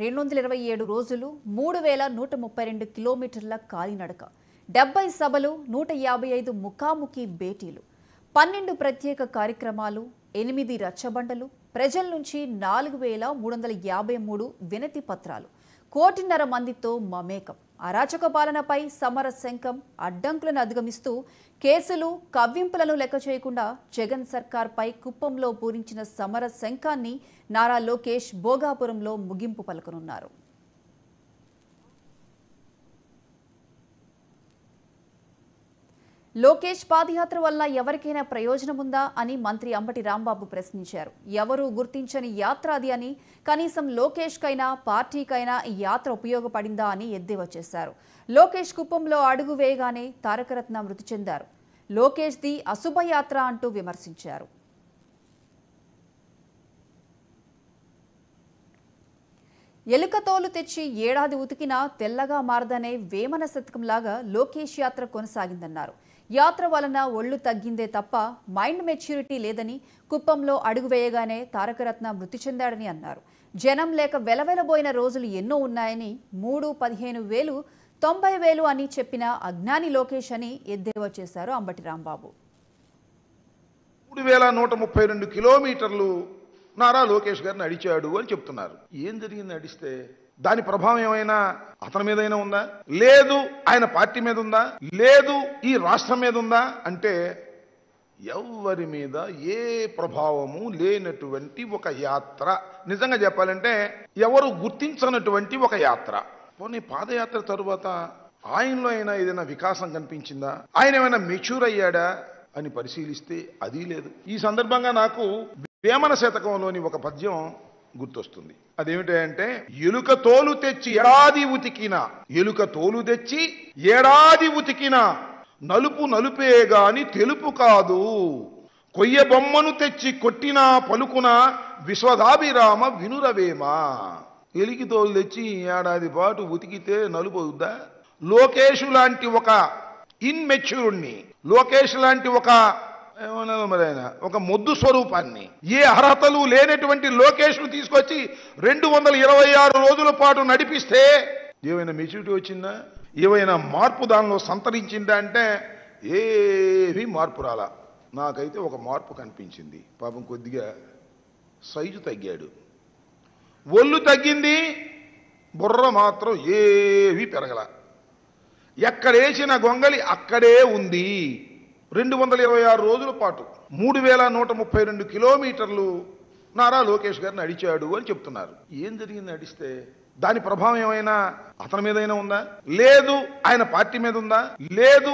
227 రోజులు 3132 కిలోమీటర్ల కాలినడక, 70 సభలు, 155 ముఖాముఖి భేటీలు, 12 ప్రత్యేక కార్యక్రమాలు, 8 రచ్చబండలు, ప్రజల నుంచి 4353 వినతి పత్రాలు, 1.5 కోటి మందితో మమేకం, అరాచక పాలనపై సమర శంఖం, అడ్డంకులను అధిగమిస్తూ కేసులు, కవ్వింపులను లెక్క చేయకుండా జగన్ సర్కార్పై కుప్పంలో పూరించిన సమర శంఖాన్ని నారా లోకేష్ భోగాపురంలో ముగింపు పలకనున్నారు. లోకేష్ పాదయాత్ర వల్ల ఎవరికైనా ప్రయోజనం ఉందా అని మంత్రి అంబటి రాంబాబు ప్రశ్నించారు. ఎవరూ గుర్తించని యాత్ర అది అని, కనీసం లోకేష్ కైనా పార్టీకైనా ఈ యాత్ర ఉపయోగపడిందా అని ఎద్దేవా చేశారు. లోకేష్ కుప్పంలో అడుగు వేయగానే తారకరత్న మృతి చెందారు. లోకేష్ ది అశుభ యాత్ర అంటూ విమర్శించారు. ఎలుక తోలు తెచ్చి ఏడాది ఉతికినా తెల్లగా మారదనే వేమన శతకంలాగా లోకేష్ యాత్ర కొనసాగిందన్నారు. యాత్ర వలన ఒళ్లు తగ్గిందే తప్ప మైండ్ మెచ్యూరిటీ లేదని, కుప్పంలో అడుగు వేయగానే తారకరత్న మృతి చెందాడని అన్నారు. జనం లేక వెలవెలబోయిన రోజులు ఎన్నో ఉన్నాయని, 3, 15,000, 90,000 అని చెప్పిన అజ్ఞాని లోకేష్ అని ఎద్దేవా చేశారు అంబటి రాంబాబు. 3132 కిలోమీటర్లు నారా లోకేష్ గారిని నడిచాడు అని చెప్తున్నారు. ఏం జరిగింది నడిస్తే? దాని ప్రభావం ఏమైనా అతని మీదైనా ఉందా? లేదు. ఆయన పార్టీ మీద ఉందా? లేదు. ఈ రాష్ట్రం మీద ఉందా అంటే ఎవరి మీద ఏ ప్రభావము లేనటువంటి ఒక యాత్ర. నిజంగా చెప్పాలంటే ఎవరు గుర్తించనటువంటి ఒక యాత్ర. పోనీ పాదయాత్ర తరువాత ఆయనలో అయినా ఏదైనా వికాసం కనిపించిందా? ఆయన ఏమైనా మెచ్యూర్ అయ్యాడా అని పరిశీలిస్తే అది లేదు. ఈ సందర్భంగా నాకు వేమన శతకంలోని ఒక పద్యం గుర్తొస్తుంది. అదేమిటంటే, ఎలుక తోలు తెచ్చి ఏడాది ఉతికిన, ఎలుక తోలు తెచ్చి ఏడాది ఉతికిన, నలుపు నలుపే గాని తెలుపు కాదు, కొయ్య బొమ్మను తెచ్చి కొట్టిన పలుకున విశ్వదాభిరామ వినురవేమ. ఎలికి తోలు తెచ్చి ఏడాది పాటు ఉతికితే నలుపు అవుద్దా? లోకేష్ లాంటి ఒక ఇన్మెచ్యూర్డ్ని, లోకేష్ లాంటి ఒక ఒక మొద్దు స్వరూపాన్ని, ఏ అర్హతలు లేనటువంటి లోకేష్ను తీసుకొచ్చి 226 రోజుల పాటు నడిపిస్తే ఏమైనా మెచ్యూరిటీ వచ్చిందా? ఏమైనా మార్పు దానిలో సంతరించిందా అంటే ఏమీ మార్పు రాలా. నాకైతే ఒక మార్పు కనిపించింది. పాపం కొద్దిగా సైజు తగ్గాడు, ఒళ్ళు తగ్గింది, బుర్ర మాత్రం ఏమీ పెరగల. ఎక్కడేసిన గొంగలి అక్కడే ఉంది. 226 రోజుల పాటు 3132 కిలోమీటర్లు నారా లోకేష్ గారిని నడిచాడు అని చెప్తున్నారు. ఏం జరిగింది నడిస్తే? దాని ప్రభావం ఏమైనా అతని మీదైనా ఉందా? లేదు. ఆయన పార్టీ మీద ఉందా? లేదు.